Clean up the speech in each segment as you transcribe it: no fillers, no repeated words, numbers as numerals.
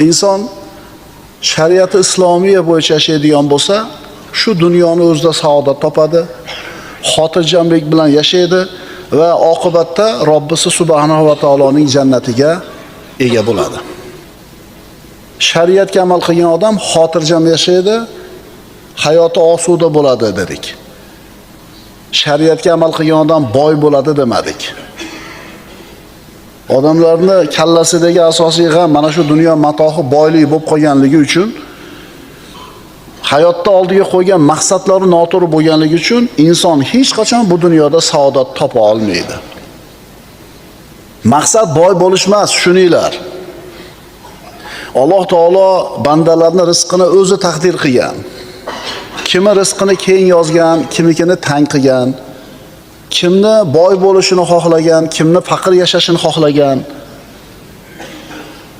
inson shariati islomiy bo'yicha yashaydigan bo'lsa, shu dunyoni o'zida saodat topadi, xotirjamlik bilan yashaydi va oqibatda Robbisi subhanahu va taoloning jannatiga ega bo'ladi. Shariatga amal qilgan odam xotirjam yashaydi, hayoti osuda bo'ladi dedik. Shariatga amal qilgan odam boy bo'ladi demadik. Odamlarni kallasidagi asosiy g'am mana shu dunyo matohi boylik bo'lib qolganligi uchun, hayotda oldiga qo'ygan maqsadlari noto'g'ri bo'lganligi uchun inson hech qachon bu dunyoda saodat topa olmaydi. Maqsad boy bo'lish emas, shuninglar. Alloh taolo bandalarning rizqini o'zi taqdir qilgan. Kimi rizqini keng yozgan, kimikini tang qilgan, kimni boy bo'lishini xohlagan, kimni faqir yashashini xohlagan.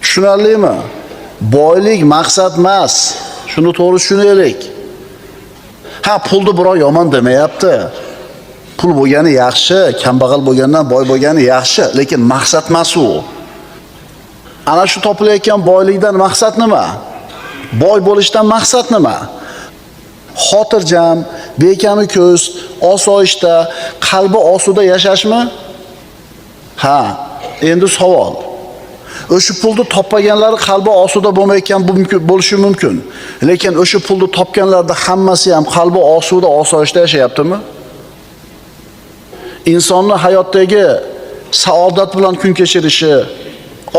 Tushunarlimi? Boylik maqsad emas. Shuni to'g'ri tushunaylik. Pulni birov yomon demayapti. Pul bo'lgani yaxshi, kambag'al bo'lgandan boy bo'lgani yaxshi, lekin maqsad emas u. Ana shu topilayotgan boylikdan maqsad nima? Boy bo'lishdan maqsad nima? Xotirjam, bekami ko'z, osoyishta, qalbi osuda yashashmi? Endi savol. O'sha pulni topmaganlari qalbi osuda bo'lmayotgan bo'lishi mumkin. Lekin o'sha pulni topganlarda hammasi ham qalbi osuda, osoyishta yashayaptimi? Insonning hayotdagi saodat bilan kun kechirishi,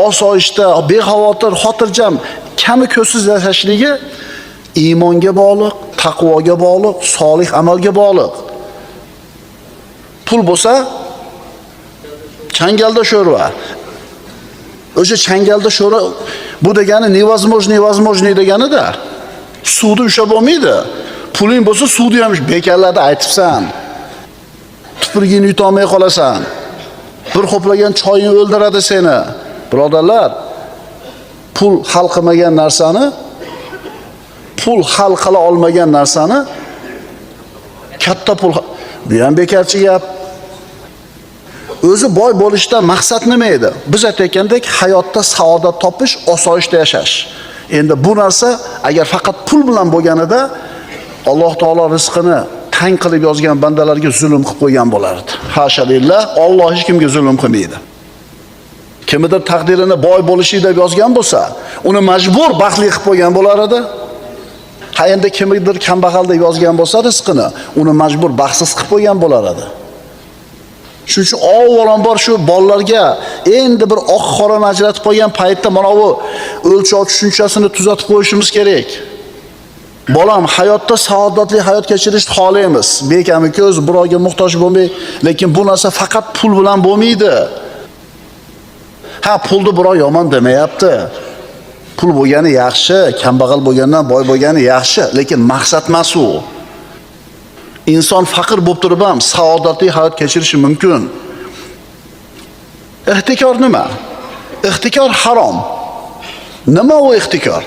osoyishta, bexavotir, xotirjam, kami ko'zsiz yashashligi iymonga bog'liq, taqvoga bog'liq, solih amalga bog'liq. Pul bo'lsa changalda sho'rva. O'sha changalda sho'rva bu degani nevozможный degani-da. Suvni ushlab olmaydi. Puling bo'lsa suvni ham bekarlarda aytibsan. Tupurgini yutolmay qolasan. Bir xo'plagan choying o'ldiradi seni. Birodarlar, pul hal qilmagan narsani, pul hal qila olmagan narsani katta pul, bu ham bekarchi gap. O'zi boy bo'lishdan maqsad nima edi? Biz aytayotgandek, hayotda saodat topish, osoyishta yashash. Endi bu narsa agar faqat pul bilan bo'lganida Alloh taolo rizqini tang qilib yozgan bandalarga zulm qilib qo'ygan bo'lardi. Hashalillah, Alloh hech kimga zulm qilmaydi. Kimdir taqdirini boy bo'lishi deb yozgan bo'lsa, uni majbur baxtli qilib qo'ygan bo'lar edi. Endi kimdir kambag'al deb yozgan bo'lsa rizqini, uni majbur baxtsiz qilib qo'ygan bo'lar edi. Shuning uchun avvalambor shu bolalarga endi bir oq qorani ajratib qo'ygan paytda mana bu o'lchov tushunchasini tuzatib qo'yishimiz kerak. Bolam, hayotda saodatli hayot kechirishni xohlaymiz. Bekami ko'z, birovga muhtoj bo'lmay, lekin bu narsa faqat pul bilan bo'lmaydi. Pulni birov yomon demayapti. Pul bo'lgani yaxshi, kambag'al bo'lgandan boy bo'lgani yaxshi, lekin maqsad emas u. Inson faqir bo'lib turib ham saodatli hayot kechirishi mumkin. Ehtikor nima? Ehtikor harom. Nima u ehtikor?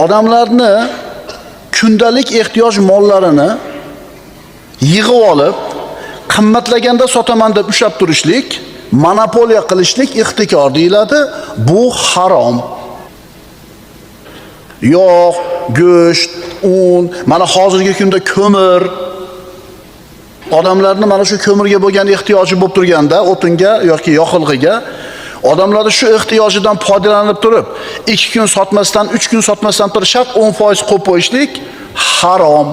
Odamlarni kundalik ehtiyoj mollarini yig'ib olib, qimmatlaganda sotaman deb ushlab turishlik, monopoliya qilishlik ehtikor deyiladi. Bu harom. Yog', go'sht, un, mana hozirgi kunda ko'mir. Odamlarning mana shu ko'mirga bo'lgan ehtiyoji bo'lib turganda, o'tinga yoki yoqilg'iga, odamlar shu ehtiyojidan foydalanib turib, 2 kun sotmasdan, 3 kun sotmasdan turib shart 10% qo'yib qo'yishlik harom.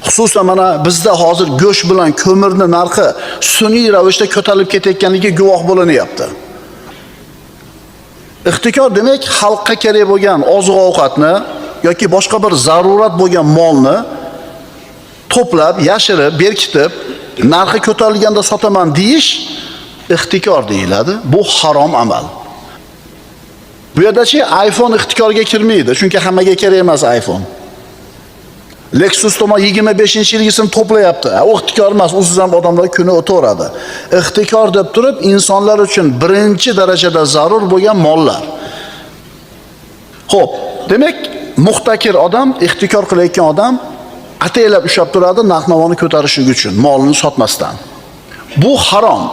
Xususan mana bizda hozir go'sht bilan ko'mirning narxi sun'iy ravishda ko'tarilib ketayotganiga guvoh bo'lanyapti. Ehtikor demak, xalqqa kerak bo'lgan oziq-ovqatni yoki boshqa bir zarurat bo'lgan molni to'plab, yashirib, berkitib, narxi ko'tarilganda sotaman deyish ehtikor deyiladi. Bu harom amal. Bu yerdachi iPhone ehtikorga kirmaydi, chunki hammaga kerak emas iPhone. Lexus tomon 25-yilgisini to'playapti. U ehtikor emas, usiz ham odamlar kuni o'taveradi. Ehtikor deb turib, insonlar uchun birinchi darajada zarur bo'lgan mollar. Xo'p, demak, muhtakir odam, ehtikor qilayotgan odam ataylab ushlab turadi narx-navoni ko'tarish uchun, molini sotmasdan. Bu harom.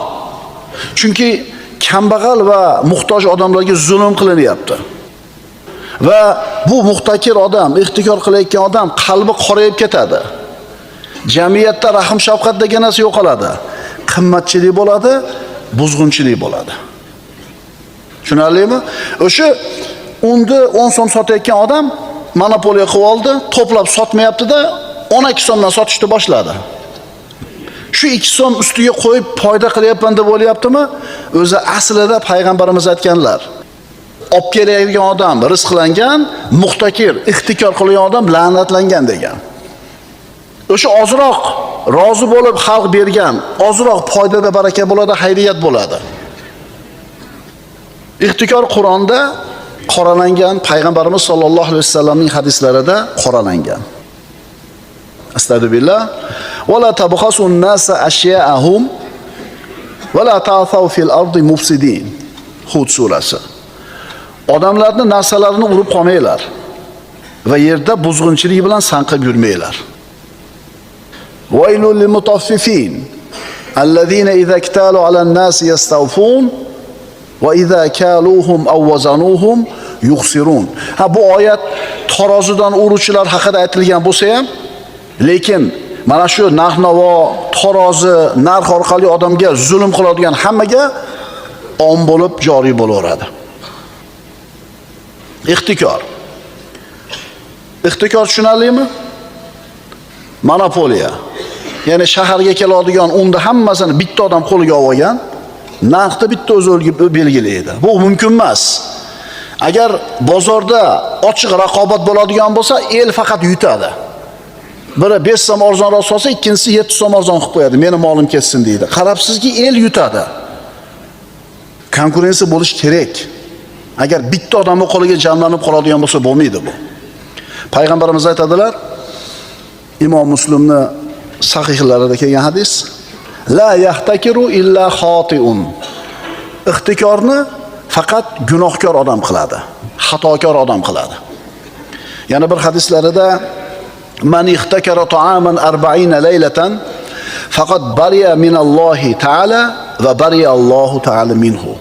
Chunki kambag'al va muhtoj odamlarga zulm qilinyapti. Va bu muhtakir odam, ehtikor qilayotgan odam qalbi qorayib ketadi. Jamiyatda rahim shafqat degan narsa yo'qoladi. Qimmatchilik bo'ladi, buzg'unchilik bo'ladi. Tushunarlimi? O'sha unda 10 so'm sotayotgan odam monopoliya qilib oldi, to'plab sotmayapti-da, 12 so'mdan sotishni boshladi. Shu 2 so'm ustiga qo'yib foyda qilyapman deb o'ylayaptimi? O'zi aslida payg'ambarimiz aytganlar. Olib kelayotgan odam rizqlangan, muhtakir, ehtikor qilgan odam la'natlangan degan. O'sha ozroq rozi bo'lib xalq bergan, ozroq foydada baraka bo'ladi, xayriyat bo'ladi. Ehtikor Qur'onda qoralangan, payg'ambarimiz sollallohu alayhi vasallamning hadislarida qoralangan. Astagfirullah. Va la tabghasun nasa ashya'ahum va la ta'thaw fil ardi mufsidin. Hud surasi. Odamlarning narsalarini urib qolmanglar va yerda buzg'unchilik bilan sanqib yurmanglar. Waylul lil mutaffifin allazina idza iktalu 'alan nasi yastawfun va idza kaluhum aw wazanuhum yukhsirun. Ha, bu oyat tarozidan uruvchilar haqida aytilgan bo'lsa ham, lekin mana shu narx-navo, tarozi, narx orqali odamga zulm qiladigan hammaga om bo'lib joriy bo'laveradi. Ehtikor. Ehtikor tushunarlimi? Monopoliya. Ya'ni shaharga keladigan unda hammasini bitta odam qo'liga olgan, narxni bitta o'zi belgilaydi. Bu mumkin emas. Agar bozorda ochiq raqobat bo'ladigan bo'lsa, el faqat yutadi. Biri 5 so'm arzonroq solsa, ikkinchisi 7 so'm arzon qilib qo'yadi. Meni molim ketsin deydi. Qarabsizki, el yutadi. Konkurensiya bo'lish kerak. Agar bitta odamning qo'liga jamlanib qoladigan bo'lsa, bo'lmaydi bu. Payg'ambarimiz aytadilar, Imom Muslimning sahihlarida kelgan hadis, la yahtakiru illa xotiun. Ehtikorni faqat gunohkor odam qiladi, xatokor odam qiladi. Yana bir hadislarida man ihtakara ta'aman 40 laylatan faqat bariya minallohi ta'ala va bariya Allohu ta'ala minhu.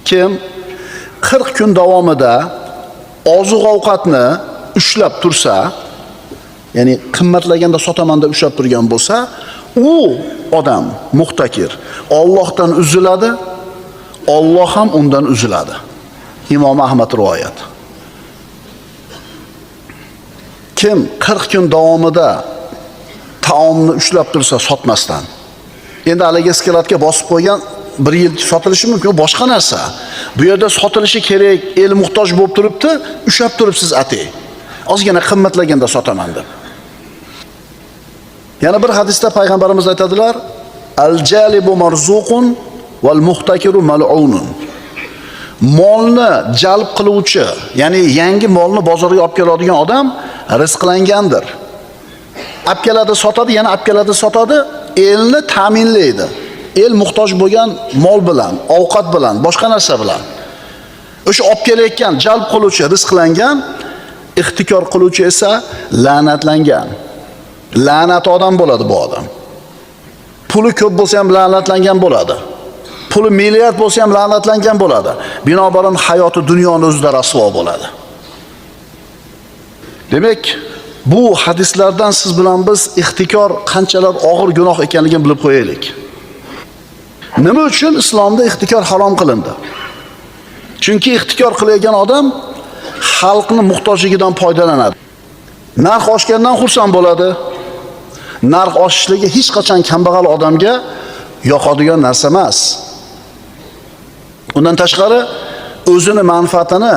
Kim 40 kun davomida oziq-ovqatni ushlab tursa, ya'ni qimmatlaganda sotaman deb ushlab turgan bo'lsa, u odam muhtakir, Allohdan uziladi, Alloh ham undan uziladi. Imom Ahmad rivoyat. Kim 40 kun davomida taomni ushlab tursa sotmasdan, endi haligi eskilatga bosib qo'ygan 1 yil sotilishi mumkin, boshqa narsa. Bu yerda sotilishi kerak, el muhtoj bo'lib turibdi, ushlab turibsiz atay. Ozgina qimmatlaganda sotaman deb. Yana bir hadisda payg'ambarimiz aytadilar, al-jalibu marzuqun val muhtakiru mal'unun. Molni jalb qiluvchi, ya'ni yangi molni bozorga olib keladigan odam rizqlangandir. Olib keladi, sotadi, yana olib keladi, sotadi, elni ta'minlaydi. El muhtoj bo'lgan mol bilan, ovqat bilan, boshqa narsa bilan. O'sha olib kelayotgan jalb qiluvchi rizqlangan, ehtikor qiluvchi esa la'natlangan. La'nat odam bo'ladi bu odam. Puli ko'p bo'lsa ham la'natlangan bo'ladi. Puli milliard bo'lsa ham la'natlangan bo'ladi. Binobarin hayoti dunyoni o'zida rasvo bo'ladi. Demak, bu hadislardan siz bilan biz ehtikor qanchalar og'ir gunoh ekanligini bilib qo'yaylik. Nima uchun islomda ehtikor harom qilindi? Chunki ehtikor qilayotgan odam xalqning muhtojligidan foydalanadi. Narx oshgandan xursand bo'ladi. Narx oshishligi hech qachon kambag'al odamga yoqadigan narsa emas. Undan tashqari o'zini manfaatini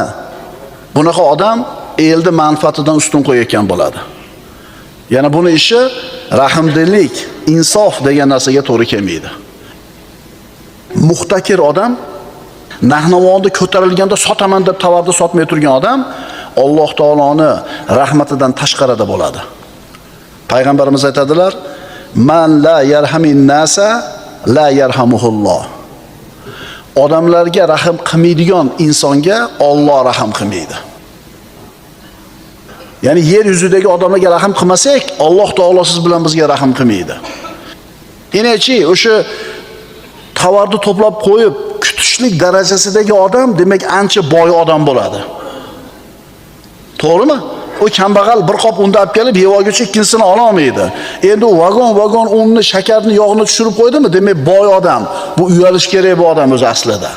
bunaqa odam elni manfaatidan ustun qo'yayotgan bo'ladi. Yana buni ishi rahmdillik, insof degan narsaga to'g'ri kelmaydi. Muhtakir odam narx-navoni ko'tarilganda sotaman deb tovarni sotmay turgan odam Alloh taoloning rahmatidan tashqarida bo'ladi. Payg'ambarimiz aytadilar, man la yarhamin nasa la yarhamuhulloh. Odamlarga rahim qilmaydigan insonga Alloh rahim qilmaydi. Ya'ni yer yuzidagi odamlarga rahim qilmasak, Alloh taolo siz bilan bizga rahim qilmaydi. Enachi o'sha tovarni to'plab qo'yib, tutishlik darajasidagi odam demak ancha boy odam bo'ladi. To'g'rimi? O kambag'al bir qop unda olib kelib yevoguncha ikkinchisini ola olmaydi. Endi u vagon unni, shakarni, yog'ni tushirib qo'ydimi? Demak boy odam. Bu uyalish kerak bu odam o'zi aslida.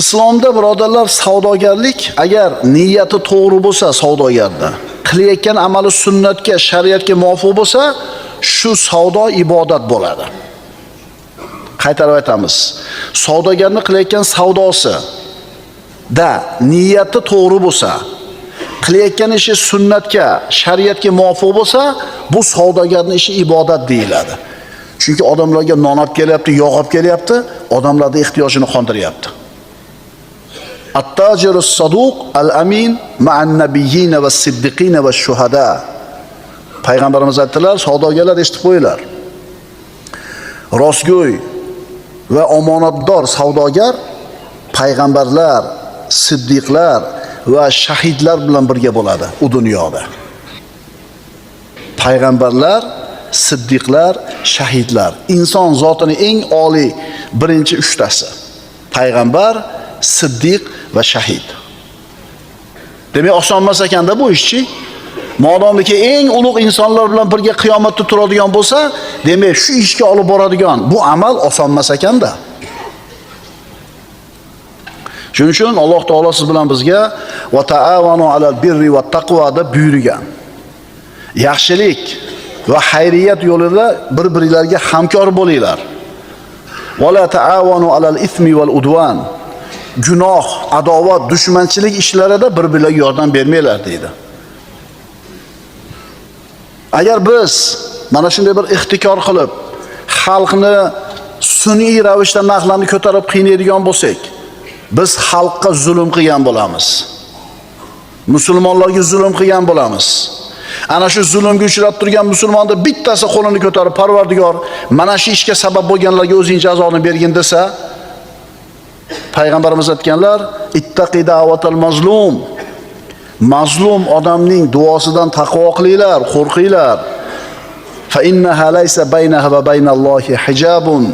Islomda birodarlar savdogarlik agar niyati to'g'ri bo'lsa savdogarda, qilayotgan amali sunnatga, shariatga muvofiq bo'lsa, shu savdo ibodat bo'ladi. Qaytarib aytamiz. Savdogarning qilayotgan savdosi da niyati to'g'ri bo'lsa, qilayotgan ishi sunnatga, shariatga muvofiq bo'lsa, bu savdogarning ishi ibodat deyiladi. Chunki odamlarga non olib kelyapti, yog' olib kelyapti, odamlarning ehtiyojini qondiryapti. At-tajirus saduq al-amin ma'an nabiyyin va siddiqin va shuhada. Payg'ambarimiz aytdilar, savdogarlar eshitib qo'yinglar. Rostgo'y va omonatdor savdogar payg'ambarlar, siddiqlar va shahidlar bilan birga bo'ladi u dunyoda. Payg'ambarlar, siddiqlar, shahidlar inson zotining eng oliy birinchi uchtasi. Payg'ambar, siddiq va shahid. Demak, oson emas ekanda bu ishchi. Modomiki eng ulug' insonlar bilan birga qiyomatda turadigan bo'lsa, demak shu ishga olib boradigan bu amal oson emas ekanda. Shuning uchun Alloh taolo siz bilan bizga va ta'avanu alal birri va taqvo deb buyurgan. Yaxshilik va xayriyat yo'lida bir-biringizga hamkor bo'linglar. Va la ta'avanu alal ismi val udwan. Gunoh, adovat, dushmanchilik ishlarida bir-biringizga yordam bermanglar deydi. Agar biz mana shunday bir ixtikor qilib, xalqni sun'iy ravishda narxlarni ko'tarib qiynaydigan bo'lsak, biz xalqqa zulm qilgan bo'lamiz. Musulmonlarga zulm qilgan bo'lamiz. Ana shu zulmga uchrab turgan musulmonda bittasi qo'lini ko'tarib, Parvardigor, mana shu ishga sabab bo'lganlarga o'zing jazoni bergin desa, payg'ambarimiz aytganlar, ittaqi da'vatal mazlum. Mazlum odamning duosidan taqvo qilinglar, qo'rqinglar. Fa innaha laysa baynaha va baynallohi hijabun.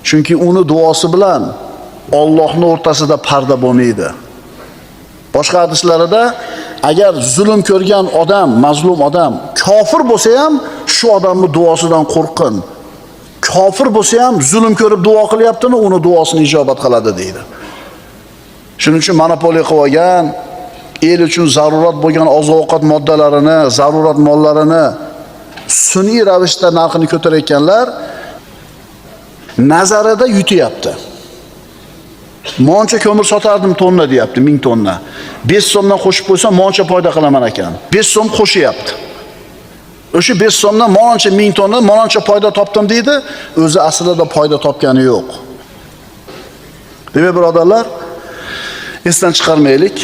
Chunki uni duosi bilan Allohning o'rtasida parda bo'lmaydi. Boshqa hadislarida agar zulm ko'rgan odam, mazlum odam kofir bo'lsa ham shu odamning duosidan qo'rqin. Kofir bo'lsa ham zulm ko'rib duo qilyaptimi, uni duosini ijobat qiladi deydi. Shuning uchun monopoliya qilib olgan, el uchun zarurat bo'lgan oziq-ovqat moddalarini, zarurat mollarini sun'iy ravishda narxini ko'tarayotganlar nazarida yutyapti. Moncha ko'mir sotardim tonna deyapti, 1000 tonna. 5 so'mdan qo'shib qo'ysam moncha foyda qilaman ekan. 5 so'm qo'shyapti. O'sha 5 so'mdan moncha 1000 tonna moncha foyda topdim deydi, o'zi aslida foyda topgani yo'q. Demak, birodarlar, esdan chiqarmaylik.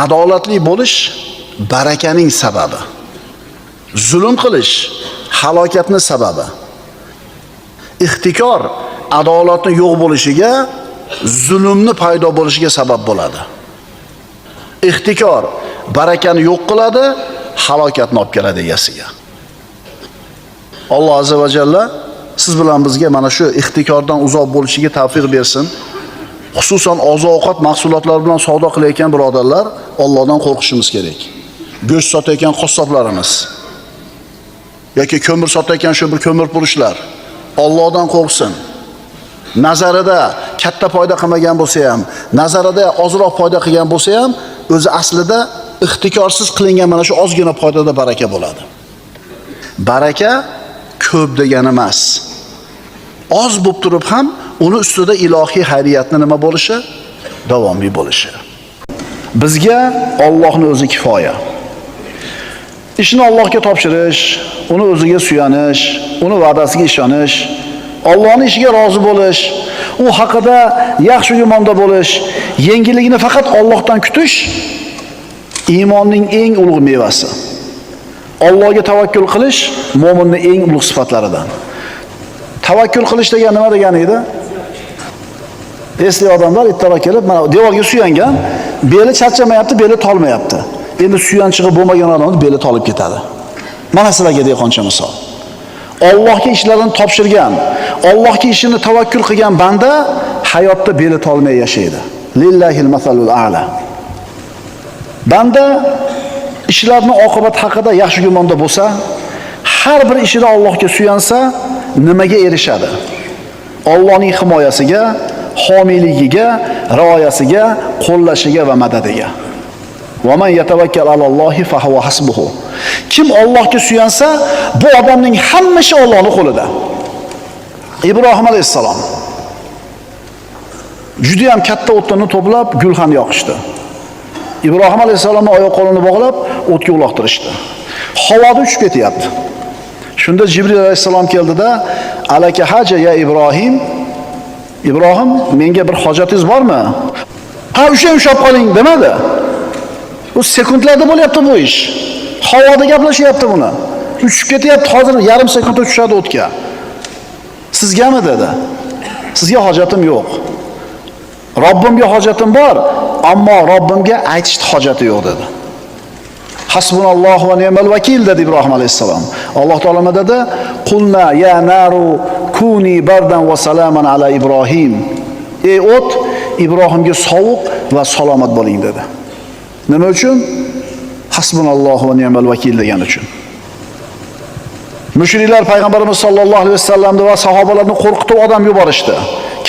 Adolatli bo'lish barakaning sababi. Zulm qilish halokatning sababi. Ixtikor adolatning yo'q bo'lishiga, zulmni paydo bo'lishiga sabab bo'ladi. Ixtikor barakani yo'q qiladi, halokatni olib keladi egasiga. Alloh azza va jalla siz bilan bizga mana shu ixtikordan uzoq bo'lishiga tavfiq bersin. Xususan oziq-ovqat mahsulotlari bilan savdo qilayotgan birodarlar, Allohdan qo'rqishimiz kerak. Go'sht sotayotgan qassoblarimiz yoki ko'mir sotayotgan shu bir ko'mirpurushlar Allohdan qo'rqsin. Nazarida katta foyda qilmagan bo'lsa ham, nazarida ozroq foyda qilgan bo'lsa ham, o'zi aslida ixtikorsiz qilingan mana shu ozgina foydada baraka bo'ladi. Baraka ko'p degani emas. Oz bo'lib turib ham uni ustida ilohiy xayriyatni nima bo'lishi? Davomli bo'lishi. Bizga Allohning o'zi kifoya. Ishni Allohga topshirish, uni o'ziga suyanish, uni va'dasiga ishonish, Allohning ishiga rozi bo'lish, u haqida yaxshi gumonda bo'lish, yengilligini faqat Allohdan kutish iymonning eng ulug' mevasi. Allohga tavakkul qilish mo'minning eng ulug' sifatlaridan. Tavakkul qilish degan nima degani edi? Esli odamlar ittara kelib, mana devorga suyangan, beli charchamayapti, beli tolmayapti. Endi suyanchig'i bo'lmagan odamning beli tolib ketadi. Mana sizlarga dehqoncha misol. Allohga ishlarini topshirgan, Allohga ishini tavakkul qilgan banda hayotda beli tolmay yashaydi. Lillahil masalul a'la. Banda ishlarning oqibati haqida yaxshi gumonda bo'lsa, har bir ishida Allohga suyansa, nimaga erishadi? Allohning himoyasiga, homiyligiga, rioyasiga, qo'llashiga va madadiga. Va man yatawakkal alallohi fa huwa hasbuhu. Kim Allohga suyansa, bu odamning hamma ishi Allohning qo'lida. Ibrohim alayhisalom juda ham katta o'tni to'plab gulxan yoqishdi. Ibrohim alayhisalomning oyoq qo'lini bog'lab o'tga uloqtirishdi. Havoda uchib ketyapti. Shunda Jibril alayhisalom keldida, "Alaka haja ya Ibrohim?" Ibrohim, menga bir hojatingiz bormi? "Ha, ushlab qoling" demadi. Bu sekundlarda bo'lyapti bu ish. Havoda gaplashyapti buni. Uchib ketyapti, hozir yarim sekundda tushadi o'tga. Sizgami dedi? Sizga hojatim yo'q. Robbimga hojatim bor, ammo Robbimga aytishni hojati yo'q dedi. Hasbunallohu va ni'mal vakil dedi Ibrohim alayhisalom. Alloh taolo dedi, "Qulna ya naru kuni bardan va salaman ala Ibrohim." Ey o't, Ibrohimga sovuq va salomat bo'ling dedi. Nima uchun? Hasbunallohu va ni'mal vakil degan uchun. Mushriklar payg'ambarimiz sollallohu alayhi vasallamni va sahobalarni qo'rqitib odam yuborishdi.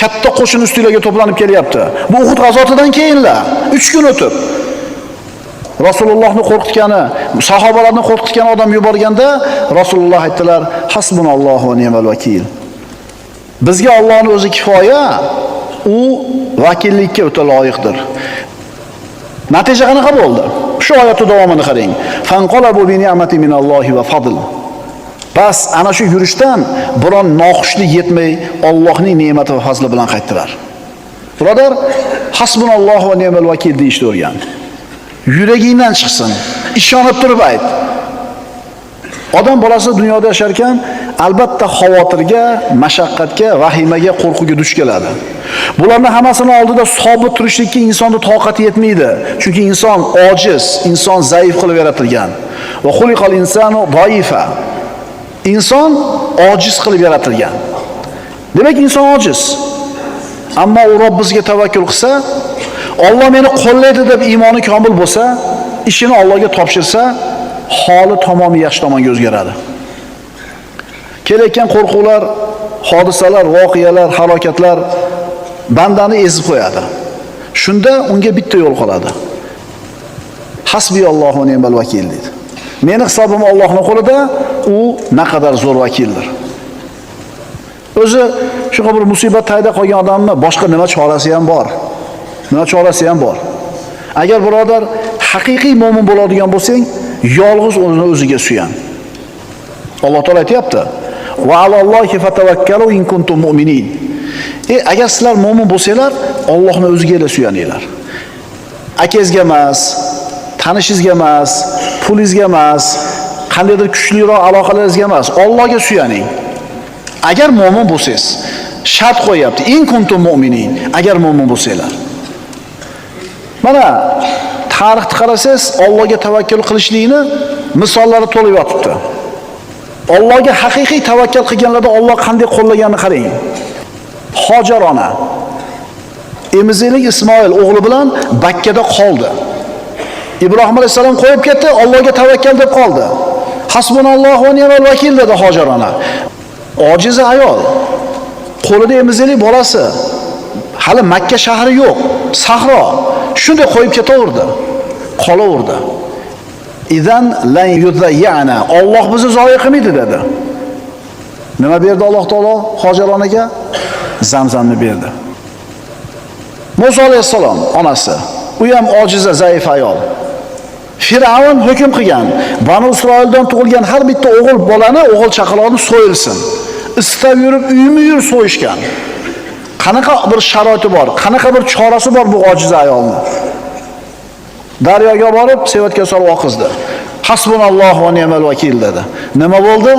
Katta qo'shin ustilariga to'planib kelyapti. Bu Uhud g'azotidan keyinlar, 3 kun o'tib. Rasulullohni qo'rqitgani, sahobalarni qo'rqitgan odam yuborganda Rasululloh aytdilar: "Hasbunallohu va ni'mal vakil." Bizga Allohning o'zi kifoya, u vakillikka o'ta loyiqdir. Natija qanaqa bo'ldi? Shu oyatning davomini qarang. Fanqalabu bi ni'mati minallohi va fadl. Bas ana shu yurishdan biron noxushlik yetmay Allohning ne'mati va fazli bilan qaytdilar. Birodar, hasbunallohu va ni'mal vakil deyishni o'rgan. Yuragingdan chiqsin, ishonib turib ayt. Odam bolasi dunyoda yashar ekan, albatta xavotirga, mashaqqatga, vahimaga, qo'rquvga duch keladi. Bularning hammasini oldida sobit turishlikka insonning toqati yetmaydi. Chunki inson ojiz, inson zaif qilib yaratilgan. Va xuliqal insanu zaifa. Inson ojiz qilib yaratilgan. Demak, inson ojiz. Ammo u Robbimizga tavakkul qilsa, Alloh meni qo'llaydi deb iymoni komil bo'lsa, ishini Allohga topshirsa, holi tamomiy yaxshi tomonga o'zgaradi. Kelayotgan qo'rquvlar, hodisalar, voqealar, halokatlar bandani ezib qo'yadi. Shunda unga bitta yo'l qoladi. Hasbiyallohu va ni'mal vakil deydi. Meni hisobim Allohning qo'lida, u naqadar zo'r vakildir. O'zi shunaqa bir musibat tayda qolgan odamni boshqa nima chorasi ham bor? Nima chorasi ham bor? Agar birodar haqiqiy mo'min bo'ladigan bo'lsang, yolg'iz o'ziga suyan. Alloh taolo aytayapti: "Va alallohi fatawakkalu in kuntum mu'minin." Agar sizlar mo'min bo'lsanglar, Allohning o'ziga suyaninglar. Akangizga emas, tanishingizga emas, pulingizga emas, qandaydir kuchliroq aloqalaringizga emas, Allohga suyaning. Agar mo'min bo'lsangiz, shart qo'yapti: "In kuntum mu'minin." Agar mo'min bo'lsanglar. Mana tarixni qarasangiz, Allohga tavakkul qilishlikni misollari to'lib yotibdi. Allohga haqiqiy tavakkul qilganlarda Alloh qanday qo'llaganini qarang. Hojar ona emiziklik Ismoil o'g'li bilan Bakkada qoldi. Ibrohim alayhisalom qo'yib ketdi, Allohga tavakkal deb qoldi. Hasbunallohu va ni'mal vakil dedi Hojar ona. Ojiza ayol, qo'lida emiziklik bolasi, hali Makka shahri yo'q, sahro. Shunday qo'yib ketaverdi. Qolaverdi. Idan lan yuzayyana. Alloh bizni zoya qilmaydi dedi. Nima berdi Alloh taolo Hojar onaga? Zamzamni berdi. Musa alayhisalom onasi, u ham ojiza, zaif ayol. Firavun hukm qilgan, Banu Isroildan tug'ilgan har bitta o'g'il bolani, o'g'il chaqaloqni so'yilsin. Istab yurib, uymi-yur so'yishgan. Qanaqa bir sharoiti bor, qanaqa bir chorasi bor bu ojiza ayolni. Daryoga borib, sevatga solib oqizdi. Hasbunallohu va ni'mal vakil dedi. Nima bo'ldi?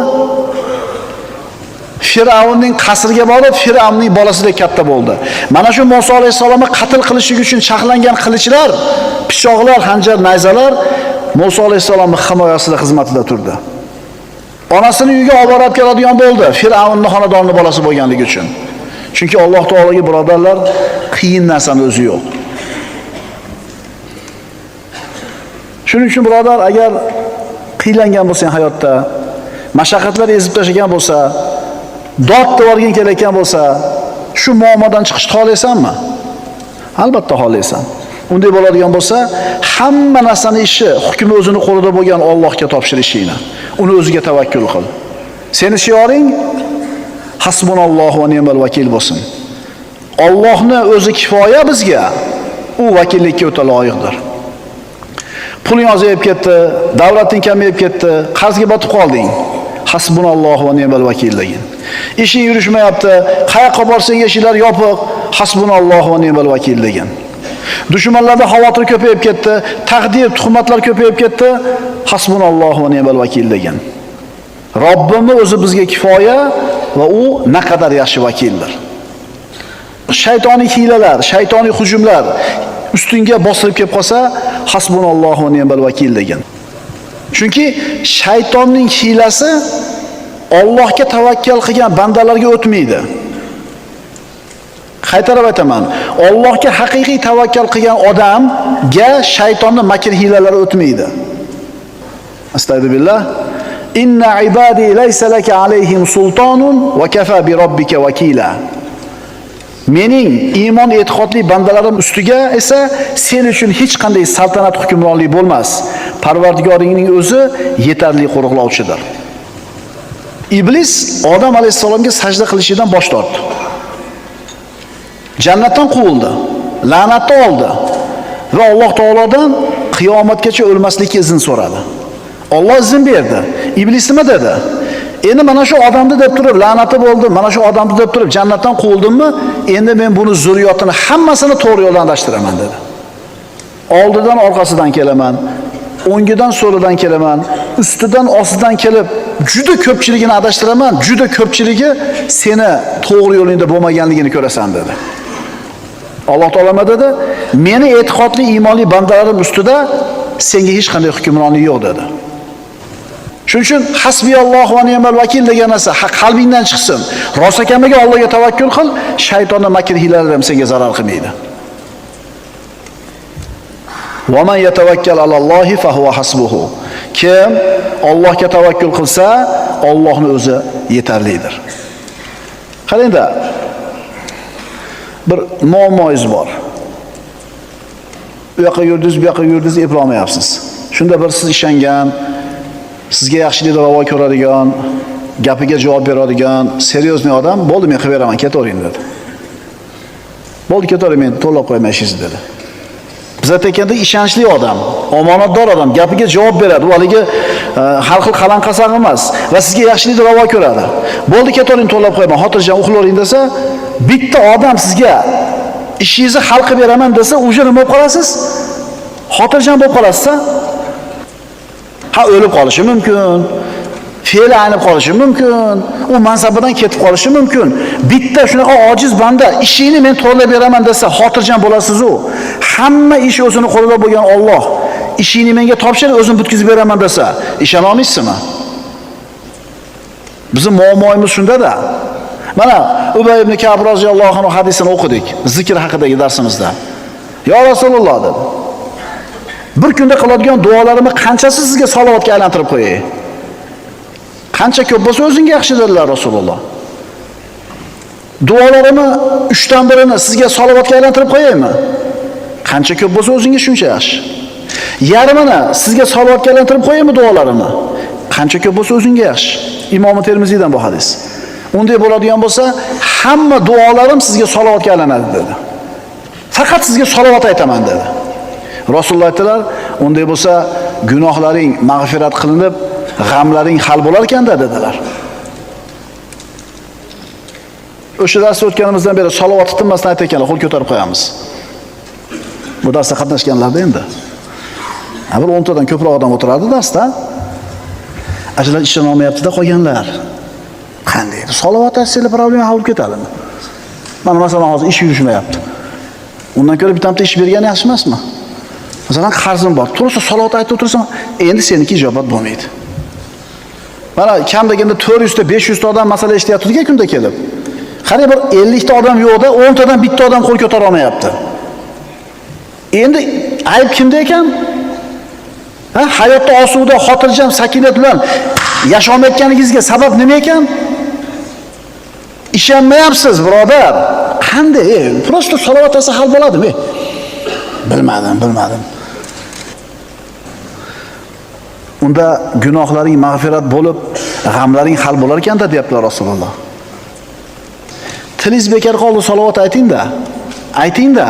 Firavunning qasriga borib, Firavunning bolasidek katta bo'ldi. Mana shu Musa alayhisalomni qatl qilishlik uchun chaqlangan qilichlar, pichoqlar, hanjar, nayzalar Musa alayhisalomning himoyasida, xizmatida turdi. Onasini uyiga olib borib keladigan bo'ldi. Fir'avnning xonadonining bolasi bo'lganligi uchun. Chunki Alloh taologa birodarlar qiyin narsani o'zi yo'q. Shuning uchun birodar, agar qiylangan bo'lsang hayotda, mashaqqatlar ezib tashlagan bo'lsa, dod devorgin kelayotgan bo'lsa, shu muammodan chiqishni xohlaysanmi? Albatta xohlaysan. Unday bo'ladigan bo'lsa, hamma narsani ishi, hukmi o'zini qo'lida bo'lgan Allohga topshirishingni, uni o'ziga tavakkul qil. Seni shioring hasbunallohu va ni'mal vakil bo'lsin. Allohni o'zi kifoya bizga, u vakillikka o'ta loyiqdir. Puling ozayib ketdi, davlating kamayib ketdi, qarzga botib qolding. Hasbunallohu va ni'mal vakil degin. Ishing yurishmayapti, qayoqqa borsang eshiklar yopiq, hasbunallohu va ni'mal vakil degin. Dushmanlarda xavotir ko'payib ketdi, taqdir, tuhmatlar ko'payib ketdi, hasbunallohu va ni'mal vakil degin. Robbimni o'zi bizga kifoya va u naqadar yaxshi vakildir. Shaytoniy hilalar, shaytoniy hujumlar ustingga bostirib kelib qolsa, hasbunallohu va ni'mal vakil degin. Chunki shaytonning hilasi Allohga tavakkal qilgan bandalarga o'tmaydi. Qaytarib aytaman, Allohga haqiqiy tavakkal qilgan odamga shaytonning makr hilalari o'tmaydi. Astagfirullah. Inna ibadi laysa laka alayhim sultonun va kafa bi robbika vakila. Mening iymon e'tiqodli bandalarim ustiga esa sen uchun hech qanday saltanat hukmronlik bo'lmas. Parvardigoringning o'zi yetarli qo'riqlovchidir. Iblis Odam alayhisalomga sajda qilishidan bosh tortdi. Jannatdan quvildi, la'natni oldi va Alloh taolodan qiyomatgacha o'lmaslikka izn so'radi. Alloh izn berdi. Iblis nima dedi? Endi mana shu odamni deb turib la'nati bo'ldi, mana shu odamni deb turib jannatdan quvildimmi? Endi men buni zurriyotini hammasini to'g'ri yo'ldan adashtiraman dedi. Oldidan orqasidan kelaman, o'ngidan so'lidan kelaman, ustidan ostidan kelib juda ko'pchiligini adashtiraman, juda ko'pchiligi seni to'g'ri yo'lingda bo'lmaganligini ko'rasan dedi. Alloh taolo nima dedi? Meni e'tiqodli iymonli bandalarim ustida senga hech qanday hukmronlik yo'q dedi. Shuning uchun hasbiyallohu va ni'mal vakil degan narsa qalbingdan chiqsin. Rostakamiga Allohga tavakkul qil, shaytonning makr hilalari ham senga zarar qilmaydi. Va man yatawakkal alallohi fa huwa hasbuhu. Kim Allohga tavakkul qilsa, Allohning o'zi yetarlidir. Qarangda, bir muammoingiz bor. Bu yoqqa yurdingiz, bu yoqqa yurdingiz, eplolmayapsiz. Shunda bir siz ishongan, sizga yaxshilikni ravo ko'radigan, gapiga javob beradigan, seryozni odam, bo'ldi men qilib beraman, ketavering dedi. Bo'ldi, ketavering, men to'lab qo'yman ishingizni dedi. Biz aytganda ishonchli odam, omonatdor odam, gapiga javob beradi. U haligi har xil qalanqasaq emas va sizga yaxshilikni ravo ko'radi. Bo'ldi, ketavering, to'lab qo'yman, xotirjam uxlavering desa, bitta odam sizga ishingizni hal qilib beraman desa, o'sha nima bo'lib qolasiz? Xotirjam bo'lib qolasiz. Ha, o'lib qolishi mumkin, fe'li aynib qolishi mumkin, u mansabidan ketib qolishi mumkin. Bitta shunaqa ojiz banda ishingni men to'g'rilab beraman desa, xotirjam bo'lasiz u. Hamma ish o'zini qo'lida bo'lgan Alloh ishingni menga topshir, o'zim bitkizib beraman desa, ishona olmaysizmi? Bizning muammoimiz shunda-da. Mana Ubay ibn Ka'b roziyallohu anhu hadisini o'qidik, zikr haqidagi darsimizda. Ya Rasululloh dedi. Bir kunda qiladigan duolarimni qanchasi sizga salovatga aylantirib qo'yay? Qancha ko'p bo'lsa o'zingga yaxshi dedilar Rasululloh. Duolarimni 3 dan birini sizga salovatga aylantirib qo'yaymi? Qancha ko'p bo'lsa o'zingga shuncha yaxshi. Yarmini sizga salovatga aylantirib qo'yaymi duolarimni? Qancha ko'p bo'lsa o'zingga yaxshi. Imom Termiziydan bu hadis. Unday bo'ladigan bo'lsa, hamma duolarim sizga salovatga aylanadi dedi. Faqat sizga salovat aytaman dedi. Rasululloh aytdilar, unday bo'lsa gunohlaring mag'firat qilinib, g'amlaring hal bo'lar ekan-da dedilar. O'sha darsda o'tganimizdan beri salovat tinmasdan aytayotganlar, qo'l ko'tarib qo'yamiz. Bu darsda qatnashganlarda endi. Bir 10 tadan ko'proq odam o'tirardi darsda. Ajlar ishon olmayapti-da qolganlar. Qanday? Salovat aytsanglar problema hal bo'lib ketadimi? Mana masalan hozir ish yurishmayapti. Undan ko'ra bitta ish bergani yaxshi emasmi? Masalan qarzim bor. To'g'risi salovat aytib o'tirsam, endi seniki ijobat bo'lmaydi. Mana kam deganda 400 ta 500 ta odam masala eshityapti-ku kunda kelib. Qani bir 50 ta odam yo'qda, 10 tadan bitta odam qo'l ko'tara olmayapti. Endi ayb kimda ekan? Hayotda osuda, xotirjam, sakinat bilan yashamayotganingizga sabab nima ekan? Ishonmayapsiz, birodar. Qanday? Prosta salovat qilsa hal bo'ladimi? Bilmadim. Unda gunohlaring mag'firat bo'lib, g'amlaring hal bo'lar ekan-da, deyaptilar Rasululloh. Tilingiz bekor qoldi, salovat ayting-da.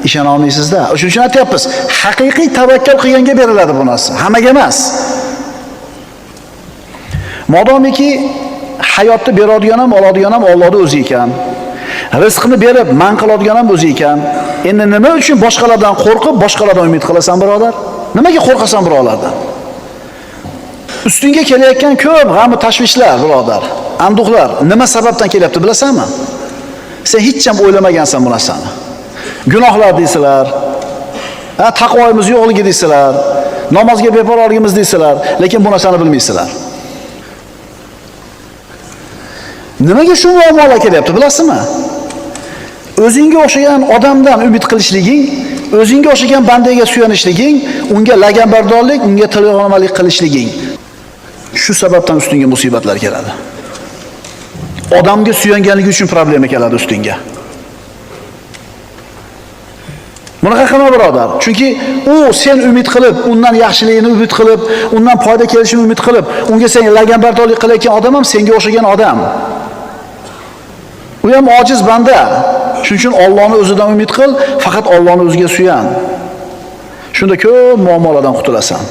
Ishona olmaysizda. Shuning uchun aytyapmiz, haqiqiy tavakkal qilganga beriladi bu narsa, hammaga emas. Modomiki hayotni beradigan ham, oladigan ham Allohning o'zi ekan. Rizqni berib, man qiladigan ham o'zi ekan. Endi nima uchun boshqalardan qo'rqib, boshqalardan umid qilasan, birodar? Nimaga qo'rqasan birodardan? Ustingga kelayotgan ko'p g'am va tashvishlar, birodar. Anduqlar nima sababdan kelyapti bilasanmi? Sen hech ham o'ylamagansan bu narsani. Gunohlar deysilar, taqvoyimiz yo'qligi deysilar, namozga beparorligimiz deysilar, lekin bu narsani bilmaysizlar. Nimaga shu muammolar kelyapti bilasizmi? O'zingga o'xshagan odamdan umid qilishliging, o'zingga o'xshagan bandaga suyanishliging, unga laganbardorlik, unga tilg'onamalik qilishliging. Shu sababdan ustingga musibatlar keladi. Odamga suyanganligi uchun problema keladi ustingga. Bunaqa qilma birodar. Chunki u sen umid qilib, undan yaxshiligini umid qilib, undan foyda kelishini umid qilib, unga sen laganbardorlik qilayotgan odam ham senga o'xshagan odam. U ham ojiz banda. Shuning uchun Allohni o'zidan umid qil, faqat Allohni o'ziga suyan. Shunda ko'p muammolardan qutulasan.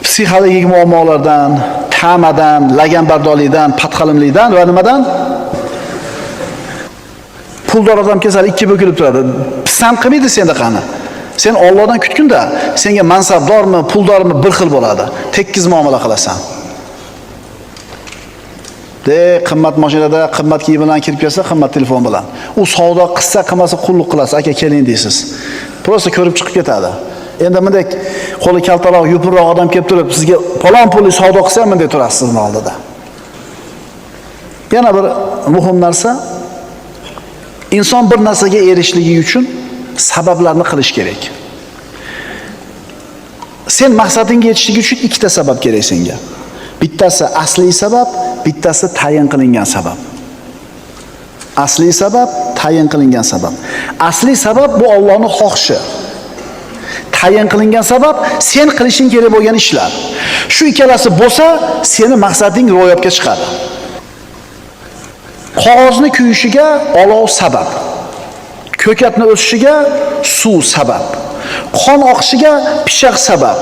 Psixologik muammolardan, ta'madan, laganbardorlikdan, patqalimlikdan va nimadan? Puldor odam kasal ikki bo'kilib turadi. Pisand qilmaydi senda qani. Sen Allohdan kutgunda, senga mansabdormi, puldormi bir xil bo'ladi. Tekkiz muomala qilasan. Qimmat mashinada, qimmat kiyim bilan kirib kelsa, qimmat telefon bilan. U savdo qilsa, qilmasa qulluq qilasiz, aka keling deysiz. Prosta ko'rib chiqib ketadi. Endi bunday qo'li kaltaroq, yupurroq odam kelib turib, sizga falon pulli savdo qilsa, bunday turasiz sizni oldida. Yana bir muhim narsa, inson bir narsaga erishishligi uchun sabablarni qilish kerak. Sen maqsadingga yetishligi uchun ikkita sabab kerak senga. Bittasi asliy sabab, bittasi tayin qilingan sabab. Asliy sabab, tayin qilingan sabab. Asliy sabab bu Allohning xohishi. Tayin qilingan sabab sen qilishing kerak bo'lgan ishlar. Shu ikkalasi bo'lsa, seni maqsading ro'yobga chiqadi. Qog'ozni kuyishiga olov sabab. Ko'katni o'sishiga suv sabab. Qon oqishiga pishiq sabab.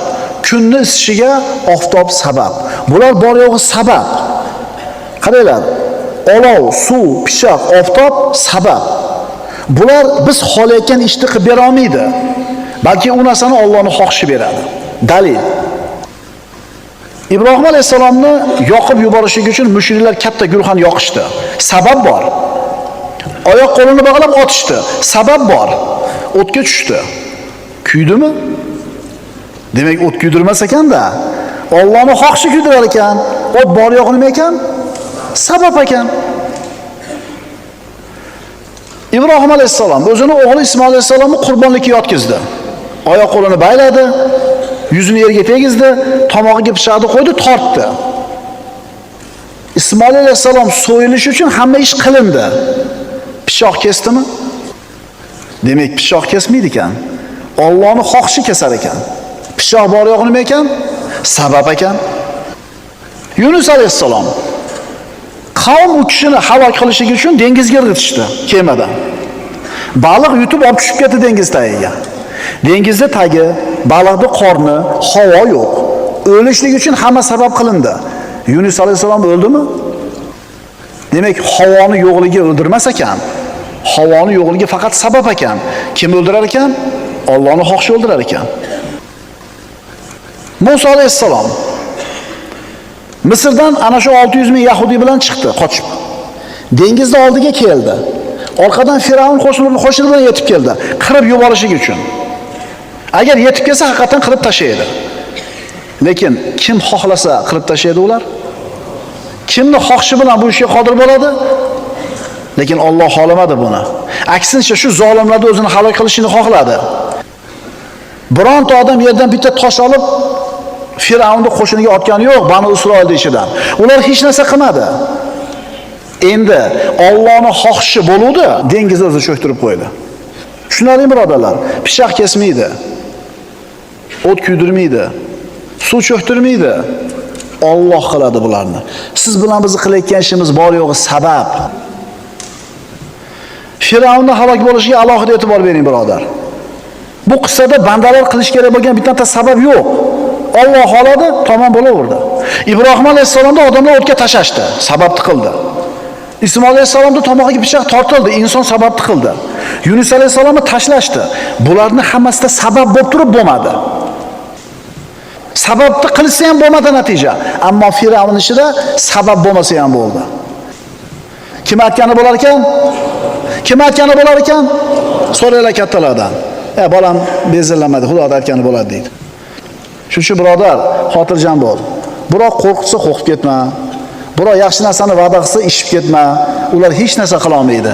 Kunni isishiga oftob sabab. Bular bor yo'g'i sabab. Qaranglar. Olov, suv, pishiq, oftob sabab. Bular biz xohlayotgan ishni qilib bera olmaydi. Balki u narsani Allohning xohishi beradi. Dalil. Ibrohim alayhisalomni yoqib yuborishligi uchun mushriklar katta guruhni yoqishdi. Sabab bor. Oyoq qo'lini bog'lab otishdi. Sabab bor. O'tga tushdi. Kuydimi? Demak, o't kuydirmas ekanda, Allohning xohishi kuydirar ekan. O't bor yo'q nima ekan? Sabab ekan. Ibrohim alayhisalom o'zini o'g'li Ismoil alayhisalomni qurbonlikka yotkizdi. Oyoq qo'lini bayladi, yuzini yerga tegizdi, tomog'iga pichoqni qo'ydi, tortdi. Ismoil alayhisalom so'yilish uchun hamma ish qilindi. Pichoq kesdimi? Demak, pichoq kesmaydi ekan. Allohning xohishi kesar ekan. Pichoq bor yo'q nima ekan? Sabab ekan. Yunus alayhisalom qavm u kishini halok qilishigi uchun dengizga irg'itishdi kemadan. Baliq yutib olib tushib ketdi dengiz tagiga. Dengizning tagi, baliqning qorni, havo yo'q. O'lishlik uchun hamma sabab qilindi. Yunus alayhisalom o'ldimi? Demak, havoni yo'qligi o'ldirmas ekan. Havoni yo'qligi faqat sabab ekan. Kim o'ldirar ekan? Allohning xohishi o'ldirar ekan. Musa alayhisalom Misrdan ana shu 600 ming yahudi bilan chiqdi, qochib. Dengizning oldiga keldi. Orqadan Firavun qo'shini bilan yetib keldi, qirib yuborishlik uchun. Agar yetib kelsa, haqiqatan qirib tashlaydi. Lekin kim xohlasa qilib tashlaydi ular? Kimni xohishi bilan bu ishga qodir bo'ladi? Lekin Alloh xohlamadi buni. Aksincha shu zolimlarni o'zini halok qilishini xohladi. Bironta odam yerdan bitta tosh olib Firavnning qo'shiniga otgani yo'q, Banu Isroil ichidan. Ular hech narsa qilmadi. Endi Allohning xohishi bo'luvdi, dengiz o'zi cho'ktirib qo'ydi. Tushunarli birodarlar, pishoq kesmaydi. O't kuydirmaydi. Suv cho'ktirmaydi. Alloh qiladi bularni. Siz bilan bizni qilayotgan ishimiz bor yo'g'i sabab. Firavnning halok bo'lishiga alohida e'tibor bering birodar. Bu qissada bandalar qilish kerak bo'lgan bitta sabab yo'q. Alloh xoladi, tamom bo'laverdi. Ibrohim alayhisolamni odamlar o'tga tashashdi, sababni qildi. Ismoil alayhisolamni tomog'iga pichoq tortildi, inson sababni qildi. Yunus alayhisolamni tashlashdi. Bularni hammasida sabab bo'lib turib bo'lmadi. Sababni qilsa ham bo'lmadi natija. Ammo Firavn ishida sabab bo'lmasa ham bo'ldi. Kim aytgani bo'lar ekan? Kim aytgani bo'lar ekan? So'raylar kattalardan. Bolam bezillamadi, Xudo aytgani bo'ladi deydi. Shuning uchun birodar, xotirjam bo'l. Biroq qo'rqitsa qo'rqib ketma. Biroq yaxshi narsani va'da qilsa ishib ketma. Ular hech narsa qila olmaydi.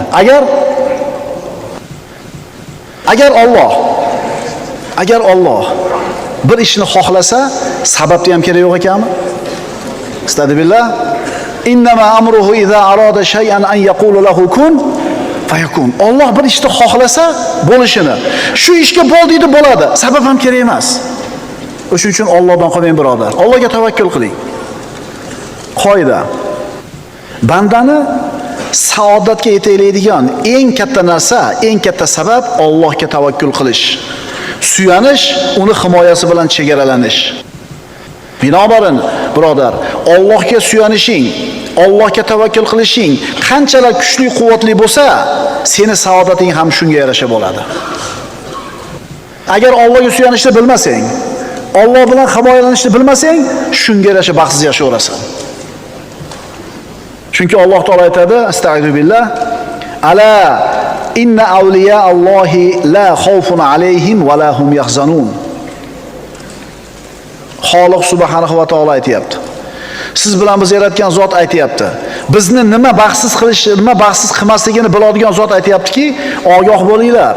Agar Alloh bir ishni xohlasa, sababti ham kerak yo'q ekanmi? Astagfirullah. Innama amruhu iza arada shay'an an yaqulu lahu kun fayakun. Alloh bir ishni xohlasa bo'lishini, shu ishga bo'l deydi, bo'ladi. Sabab ham kerak emas. O'shuning uchun Allohdan qolmang birodar. Allohga tavakkul qiling. Qoida. Bandani saodatga yetaklaydigan eng katta narsa, eng katta sabab Allohga tavakkul qilish. Suyanish, uni himoyasi bilan chegaralanish. Binobarin, birodar, Allohga suyanishing, Allohga tavakkul qilishing qanchalar kuchli, quvvatli bo'lsa, seni saodating ham shunga yarasha bo'ladi. Agar Allohga suyanishni bilmasang, Alloh bilan himoyalanishni bilmasang, shunga yarasha baxtsiz yashayverasan. Chunki Alloh taolo aytadi, astagfirullah, ala inna awliya Allohi la xawfun alayhim va la hum yahzanun. Xoliq subhanahu va taolo aytayapti. Siz bilan biz yaratgan zot aytayapti. Bizni nima baxtsiz qilish, nima baxtsiz qilmasligini biladigan zot aytayaptiki, ogoh bo'linglar.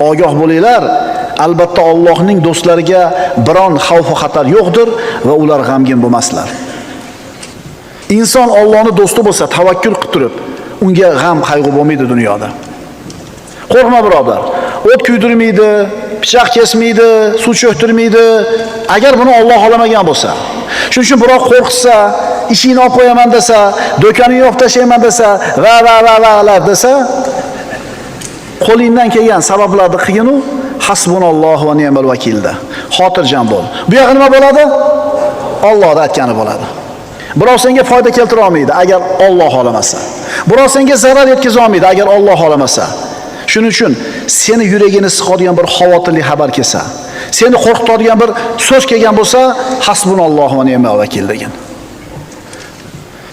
Ogoh bo'linglar. Albatta Allohning do'stlariga biron xavf va xatar yo'qdir va ular g'amgin bo'lmaslar. Inson Allohning do'sti bo'lsa, tavakkul qilib turib, unga g'am, qayg'u bo'lmaydi dunyoda. Qo'rqma birodar. O't kuydirmaydi, pichoq kesmaydi, suv cho'ktirmaydi. Agar buni Alloh xolamagan bo'lsa, shuning uchun biroq qo'rqsa, ishingni olib qo'yaman desa, do'koningni yopib tashlayman desa, va desa, qo'lingdan kelgan sabablarni qilginu, hasbunallohu va ni'mal vakilda. Xotirjam bo'l. Bu yoq nima bo'ladi? Allohning aytgani bo'ladi. Birov senga foyda keltira olmaydi agar Alloh xolamasa. Birov senga zarar yetkaza olmaydi agar Alloh xolamasa. Shuning uchun seni yuragini siqadigan bir xavotirli xabar kelsa, seni qo'rqitadigan bir so'z kelgan bo'lsa, hasbunallohu va ni'mal vakil degan.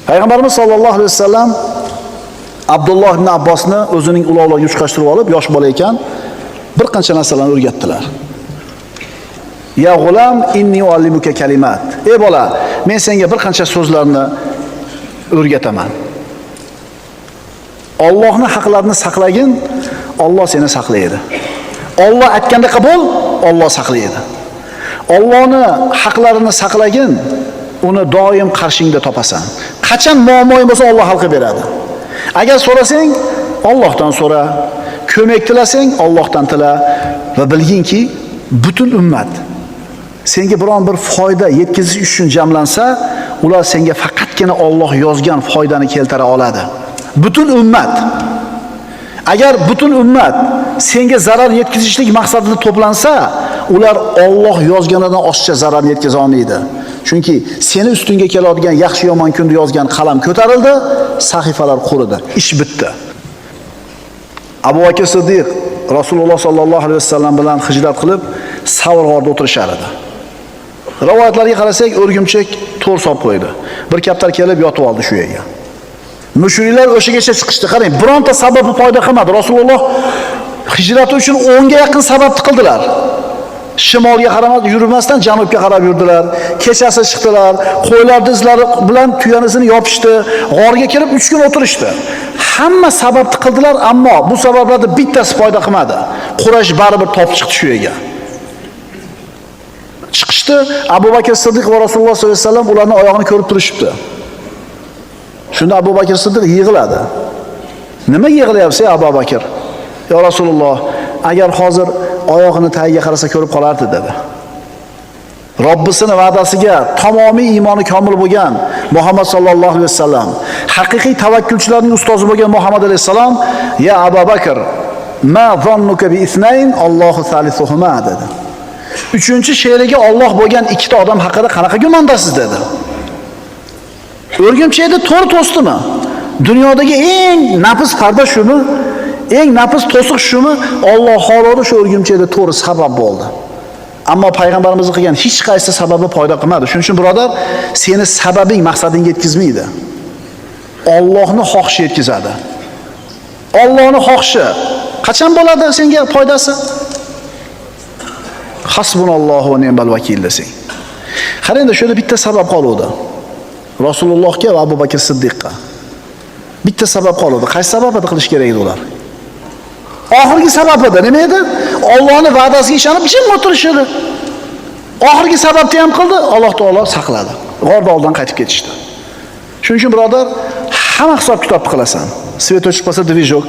Payg'ambarimiz sollallohu alayhi vasallam Abdulloh ibn Abbosni o'zining ulovlariga yutqaztirib olib, yosh bola ekan, bir qancha narsalarni o'rgatdilar. Ya g'ulam, inni uallimuka kalimat. Ey bola, men senga bir qancha so'zlarni o'rgataman. Allohning haqlarini saqlagin, Alloh seni saqlaydi. Alloh aytganda qabul, Alloh saqlaydi. Allohning haqlarini saqlagin, uni doim qarshingda topasan. Qachon muammoing bo'lsa Alloh hal qilib beradi. Agar so'rasang, Allohdan so'ra. Ko'mak tilasang, Allohdan tila va bilginki, butun ummat senga biron bir foyda yetkazish uchun jamlansa, ular senga faqatgina Alloh yozgan foydani keltira oladi. Butun ummat. Agar butun ummat senga zarar yetkazishlik maqsadida to'plansa, ular Alloh yozganidan oshiqcha zarar yetkaza olmaydi. Chunki seni ustingga keladigan yaxshi yomon kunni yozgan qalam ko'tarildi, sahifalar quridi, ish bitdi. Abu Bakr Siddiq Rasululloh sallallohu alayhi vasallam bilan hijrat qilib, Savr g'orida o'tirishar edi. Rivoyatlarga qarasak, o'rgimchak to'r solib qo'ydi. Bir kaptar kelib yotib oldi shu yerga. Mushriklar o'shigacha chiqishdi. Qarang, bironta sababi foyda qilmadi. Rasululloh hijrati uchun 10 ga yaqin sababni qildilar. Shimolga qarab yurmasdan janubga qarab yurdilar. Kechasi chiqdilar, qo'ylarning izlari bilan tuyanisini yopishdi, g'orga kirib 3 kun o'tirishdi. Hamma sababni qildilar, ammo bu sabablarning bittasi foyda qilmadi. Quraysh baribir topib chiqdi shu yerga. Chiqishdi, Abu Bakr Siddiq va Rasululloh sollallohu alayhi vasallam ularning oyog'ini ko'rib turishibdi. Shunda Abu Bakr Siddiq yig'iladi. Nima yig'layapsiz, Abu Bakr? Ya Rasululloh, agar hozir oyog'ini tagiga qarasa ko'rib qolardi dedi. Robbisini va'dasiga tamomiy iymoni komil bo'lgan Muhammad sallallohu alayhi vasallam, haqiqiy tavakkulchilarning ustozi bo'lgan Muhammad alayhisalom, ya Abu Bakr, ma zannuka bi ithnayn Allohu salisuhuma dedi. Uchinchi she'riga Alloh bo'lgan ikkita odam haqida qanaqa gumondasiz dedi. O'rgimchakni to'g'ri to'sdimi? Dunyodagi eng nafis parda shumi? Eng nafis to'siq shumi? Alloh xolodi shu o'rgimchakni to'g'ri sabab bo'ldi. Ammo payg'ambarimiz qilgan hech qaysi sababi foyda qilmadi. Shuning uchun birodar, seni sababing maqsadingga yetkazmaydi. Allohning xohishi yetkazadi. Allohning xohishi qachon bo'ladi senga foydasi? Hasbunallohu va ni'mal vakil desang. Qarang, shunda bitta sabab qoluvdi. Rasulullohga va Abu Bakr Siddiqqa bitta sabab qoluvdi. Qaysi sababni qilish kerak edi ular? Oxirgi sabab edi. Nima edi? Allohning va'dasiga ishonib jim o'tirishdi. Oxirgi sababni ham qildi, Alloh taolo saqladi. G'orda oldan qaytib ketishdi. Shuning uchun birodar, hamma hisob kitobni qilasan. Svet o'chib qolsa dvijok,